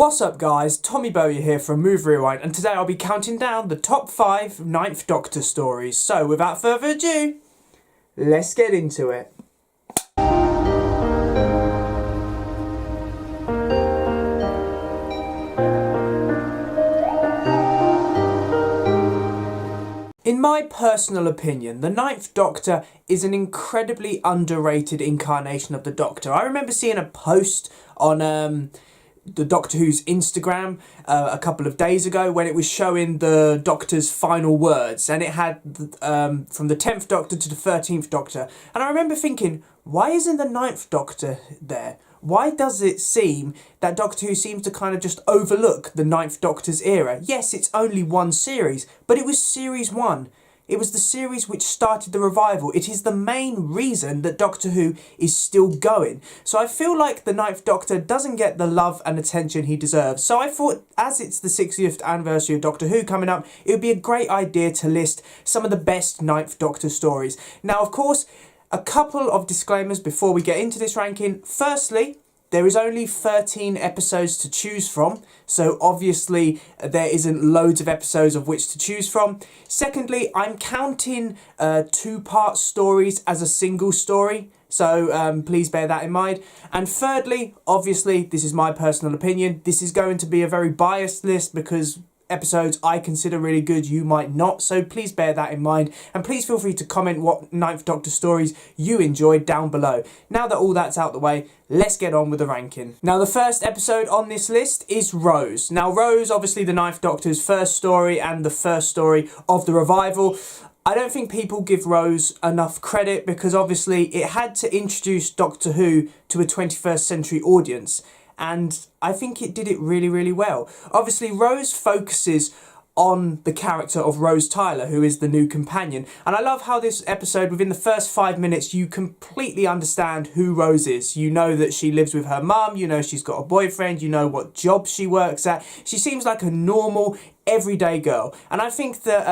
What's up guys, Tommy Bowyer here from Move Rewind, and today I'll be counting down the top 5 Ninth Doctor stories. So without further ado, let's get into it. In my personal opinion, the Ninth Doctor is an incredibly underrated incarnation of the Doctor. I remember seeing a post on the Doctor Who's Instagram a couple of days ago when it was showing the Doctor's final words, and it had from the 10th Doctor to the 13th Doctor, and I remember thinking, why isn't the Ninth Doctor there? Why does it seem that Doctor Who seems to kind of just overlook the Ninth Doctor's era? Yes, it's only one series, but it was series 1. It was the series which started the revival. It is the main reason that Doctor Who is still going. So I feel like the Ninth Doctor doesn't get the love and attention he deserves. So I thought, as it's the 60th anniversary of Doctor Who coming up, it would be a great idea to list some of the best Ninth Doctor stories. Now, of course, a couple of disclaimers before we get into this ranking. Firstly, there is only 13 episodes to choose from, so obviously there isn't loads of episodes of which to choose from. Secondly, I'm counting two-part stories as a single story, so please bear that in mind. And thirdly, obviously, this is my personal opinion, this is going to be a very biased list because episodes I consider really good, you might not, so please bear that in mind, and please feel free to comment what Ninth Doctor stories you enjoyed down below. Now that all that's out the way, let's get on with the ranking. Now, the first episode on this list is Rose. Now, Rose, obviously the Ninth Doctor's first story and the first story of the revival. I don't think people give Rose enough credit because obviously it had to introduce Doctor Who to a 21st century audience, and I think it did it really, really well. Obviously, Rose focuses on the character of Rose Tyler, who is the new companion. And I love how this episode, within the first 5 minutes, you completely understand who Rose is. You know that she lives with her mum, you know she's got a boyfriend, you know what job she works at. She seems like a normal, everyday girl. And I think that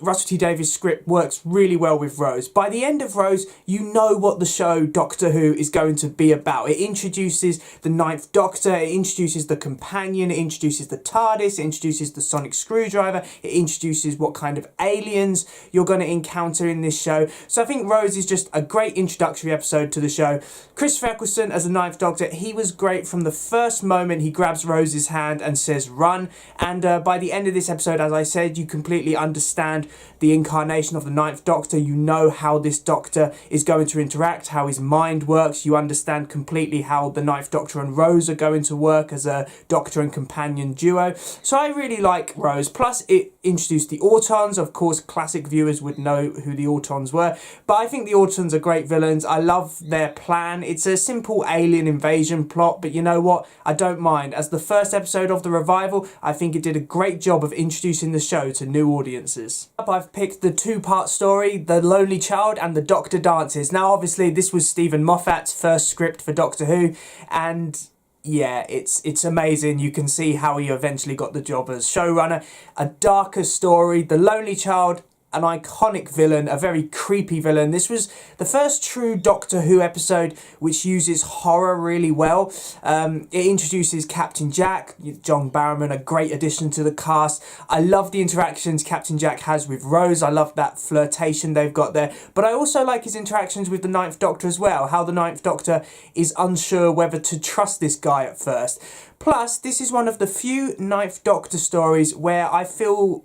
Russell T Davies' script works really well with Rose. By the end of Rose, you know what the show Doctor Who is going to be about. It introduces the Ninth Doctor, it introduces the companion, it introduces the TARDIS, it introduces the sonic screwdriver, it introduces what kind of aliens you're going to encounter in this show. So I think Rose is just a great introductory episode to the show. Christopher Eccleston as the Ninth Doctor, he was great from the first moment he grabs Rose's hand and says run, and by the end of this episode, as I said, you completely understand the incarnation of the Ninth Doctor. You know how this Doctor is going to interact, how his mind works. You understand completely how the Ninth Doctor and Rose are going to work as a Doctor and companion duo. So I really like Rose. Plus, it introduced the Autons. Of course, classic viewers would know who the Autons were, but I think the Autons are great villains. I love their plan. It's a simple alien invasion plot, but you know what? I don't mind. As the first episode of the revival, I think it did a great job of introducing the show to new audiences. Up, I've picked the two-part story, The Lonely Child and The Doctor Dances. Now, obviously, this was Stephen Moffat's first script for Doctor Who, and yeah, it's amazing. You can see how he eventually got the job as showrunner. A darker story, The Lonely Child, an iconic villain, a very creepy villain. This was the first true Doctor Who episode which uses horror really well. It introduces Captain Jack, John Barrowman, a great addition to the cast. I love the interactions Captain Jack has with Rose. I love that flirtation they've got there. But I also like his interactions with the Ninth Doctor as well, how the Ninth Doctor is unsure whether to trust this guy at first. Plus, this is one of the few Ninth Doctor stories where I feel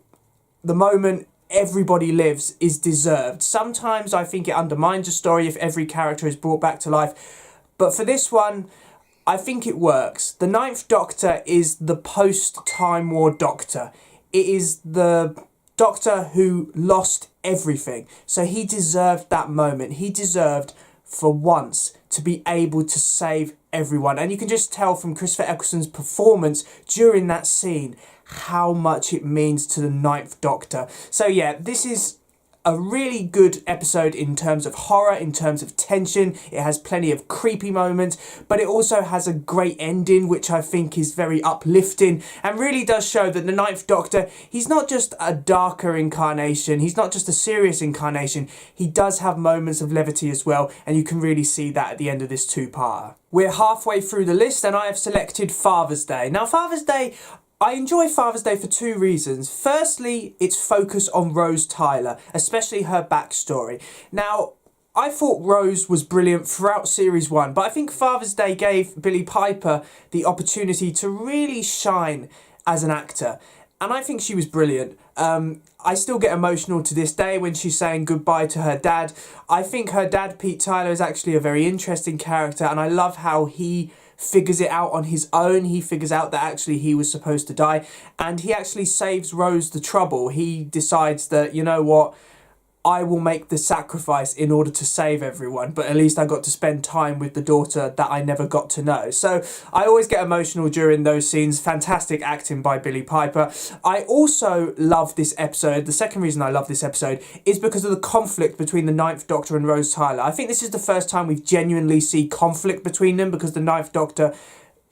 the moment everybody lives is deserved. Sometimes I think it undermines a story if every character is brought back to life, but for this one, I think it works. The Ninth Doctor is the post-Time War Doctor. It is the Doctor who lost everything, so he deserved that moment. He deserved, for once, to be able to save everyone. And you can just tell from Christopher Eccleston's performance during that scene how much it means to the Ninth Doctor. So yeah, this is a really good episode in terms of horror, in terms of tension. It has plenty of creepy moments, but it also has a great ending, which I think is very uplifting and really does show that the Ninth Doctor, he's not just a darker incarnation, he's not just a serious incarnation, he does have moments of levity as well, and you can really see that at the end of this two-parter. We're halfway through the list and I have selected Father's Day. Now, Father's Day, I enjoy Father's Day for two reasons. Firstly, its focus on Rose Tyler, especially her backstory. Now, I thought Rose was brilliant throughout Series 1, but I think Father's Day gave Billie Piper the opportunity to really shine as an actor. And I think she was brilliant. I still get emotional to this day when she's saying goodbye to her dad. I think her dad, Pete Tyler, is actually a very interesting character, and I love how he figures it out on his own. He figures out that actually he was supposed to die, and he actually saves Rose the trouble. He decides that, you know what, I will make the sacrifice in order to save everyone, but at least I got to spend time with the daughter that I never got to know. So I always get emotional during those scenes. Fantastic acting by Billie Piper. I also love this episode. The second reason I love this episode is because of the conflict between the Ninth Doctor and Rose Tyler. I think this is the first time we've genuinely seen conflict between them, because the Ninth Doctor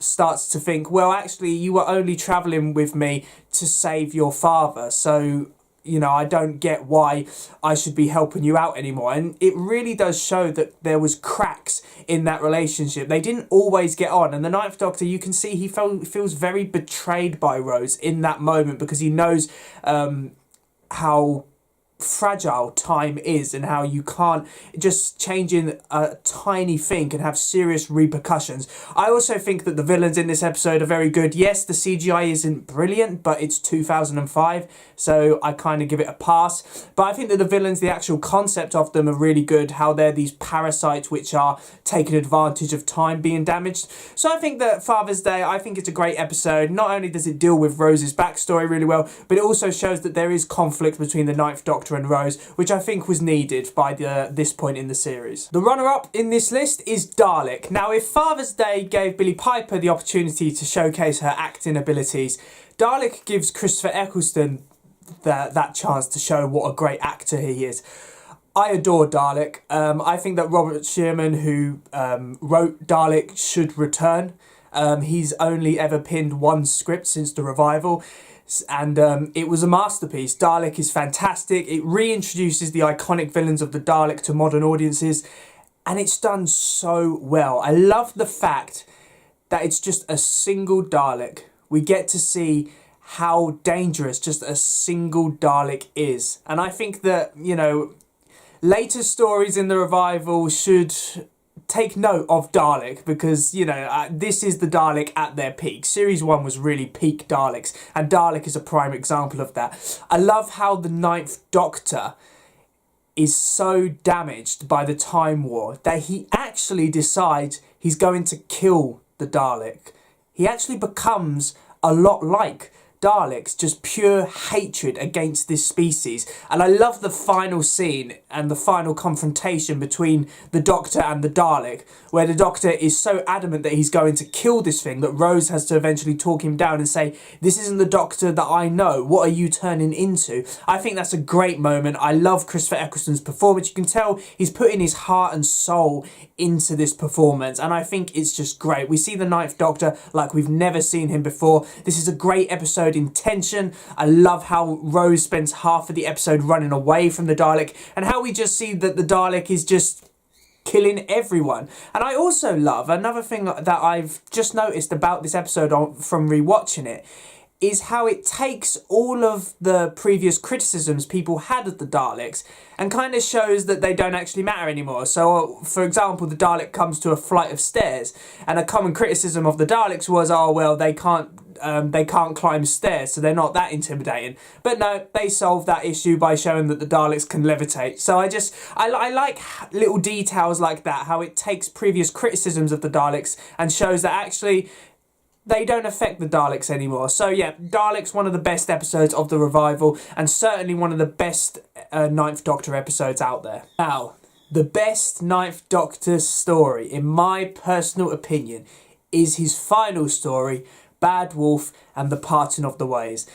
starts to think, well, actually, you were only travelling with me to save your father, so you know, I don't get why I should be helping you out anymore. And it really does show that there was cracks in that relationship. They didn't always get on. And the Ninth Doctor, you can see he feels very betrayed by Rose in that moment, because he knows how fragile time is and how you can't just changing a tiny thing can have serious repercussions. I also think that the villains in this episode are very good. Yes, the CGI isn't brilliant, but it's 2005, so I kind of give it a pass. But I think that the villains, the actual concept of them are really good, how they're these parasites which are taking advantage of time being damaged. So I think that Father's Day, I think it's a great episode. Not only does it deal with Rose's backstory really well, but it also shows that there is conflict between the Ninth Doctor and Rose, which I think was needed by this point in the series. The runner-up in this list is Dalek. Now, if Father's Day gave Billie Piper the opportunity to showcase her acting abilities, Dalek gives Christopher Eccleston that chance to show what a great actor he is. I adore Dalek. I think that Robert Sherman, who wrote Dalek, should return. He's only ever penned one script since the revival, and it was a masterpiece. Dalek is fantastic. It reintroduces the iconic villains of the Dalek to modern audiences, and it's done so well. I love the fact that it's just a single Dalek. We get to see how dangerous just a single Dalek is. And I think that, you know, later stories in the revival should take note of Dalek, because, you know, this is the Dalek at their peak. Series 1 was really peak Daleks, and Dalek is a prime example of that. I love how the Ninth Doctor is so damaged by the Time War that he actually decides he's going to kill the Dalek. He actually becomes a lot like Daleks, just pure hatred against this species. And I love the final scene and the final confrontation between the Doctor and the Dalek, where the Doctor is so adamant that he's going to kill this thing that Rose has to eventually talk him down and say, this isn't the Doctor that I know, what are you turning into? I think that's a great moment. I love Christopher Eccleston's performance. You can tell he's putting his heart and soul into this performance, and I think it's just great. We see the Ninth Doctor like we've never seen him before. This is a great episode in tension. I love how Rose spends half of the episode running away from the Dalek, and how we just see that the Dalek is just killing everyone. And I also love another thing that I've just noticed about this episode from rewatching it, is how it takes all of the previous criticisms people had of the Daleks and kind of shows that they don't actually matter anymore. So, for example, the Dalek comes to a flight of stairs, and a common criticism of the Daleks was, oh, well, they can't climb stairs, so they're not that intimidating. But no, they solved that issue by showing that the Daleks can levitate. So I like little details like that, how it takes previous criticisms of the Daleks and shows that actually they don't affect the Daleks anymore. So yeah, Dalek's one of the best episodes of the revival, and certainly one of the best Ninth Doctor episodes out there. Now, the best Ninth Doctor story, in my personal opinion, is his final story, Bad Wolf and the Parting of the Ways.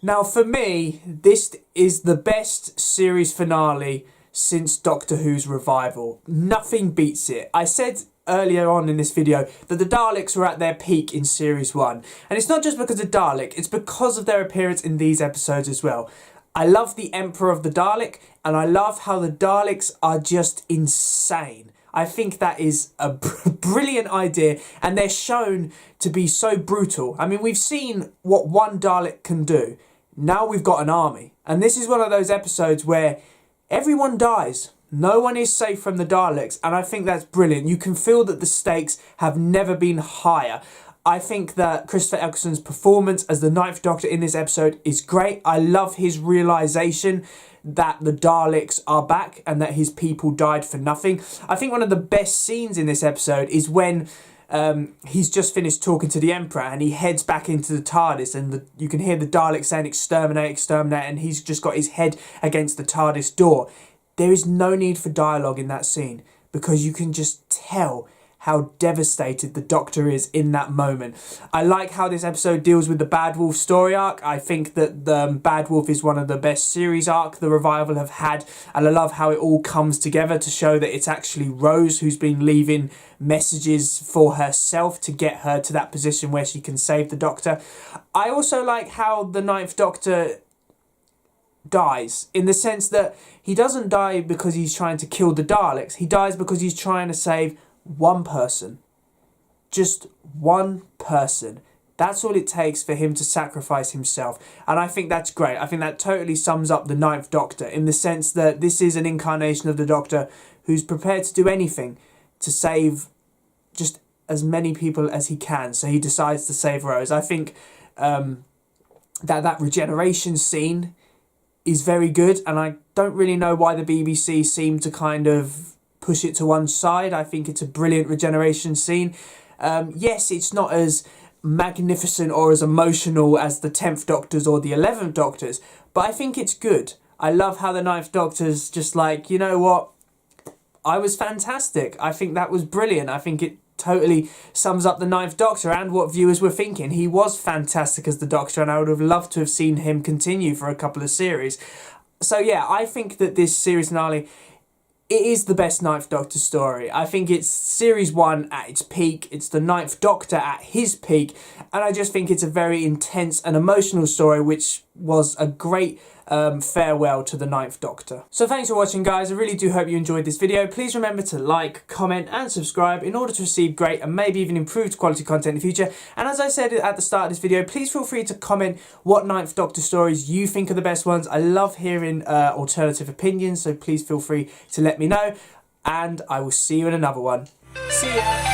Now, for me, this is the best series finale since Doctor Who's revival. Nothing beats it. I said earlier on in this video that the Daleks were at their peak in Series 1. And it's not just because of Dalek, it's because of their appearance in these episodes as well. I love the Emperor of the Dalek, and I love how the Daleks are just insane. I think that is a brilliant idea, and they're shown to be so brutal. I mean, we've seen what one Dalek can do. Now we've got an army. And this is one of those episodes where everyone dies. No one is safe from the Daleks, and I think that's brilliant. You can feel that the stakes have never been higher. I think that Christopher Eccleston's performance as the Ninth Doctor in this episode is great. I love his realisation that the Daleks are back and that his people died for nothing. I think one of the best scenes in this episode is when he's just finished talking to the Emperor and he heads back into the TARDIS, and you can hear the Daleks saying exterminate, exterminate, and he's just got his head against the TARDIS door. There is no need for dialogue in that scene because you can just tell how devastated the Doctor is in that moment. I like how this episode deals with the Bad Wolf story arc. I think that the Bad Wolf is one of the best series arc the Revival have had, and I love how it all comes together to show that it's actually Rose who's been leaving messages for herself to get her to that position where she can save the Doctor. I also like how the Ninth Doctor dies, in the sense that he doesn't die because he's trying to kill the Daleks. He dies because he's trying to save one person. Just one person. That's all it takes for him to sacrifice himself. And I think that's great. I think that totally sums up the Ninth Doctor, in the sense that this is an incarnation of the Doctor who's prepared to do anything to save just as many people as he can. So he decides to save Rose. I think that regeneration scene is very good, and I don't really know why the BBC seem to kind of push it to one side. I think it's a brilliant regeneration scene. Yes, it's not as magnificent or as emotional as the 10th Doctor's or the 11th Doctor's, but I think it's good. I love how the 9th Doctor's just like, you know what, I was fantastic. I think that was brilliant. I think it totally sums up the 9th Doctor and what viewers were thinking. He was fantastic as the Doctor, and I would have loved to have seen him continue for a couple of series. So yeah, I think that this series finale, it is the best 9th Doctor story. I think it's series 1 at its peak. It's the 9th Doctor at his peak. And I just think it's a very intense and emotional story, which was a great farewell to the 9th Doctor. So thanks for watching, guys. I really do hope you enjoyed this video. Please remember to like, comment and subscribe in order to receive great and maybe even improved quality content in the future. And as I said at the start of this video, please feel free to comment what 9th Doctor stories you think are the best ones. I love hearing alternative opinions, so please feel free to let me know. And I will see you in another one. See ya!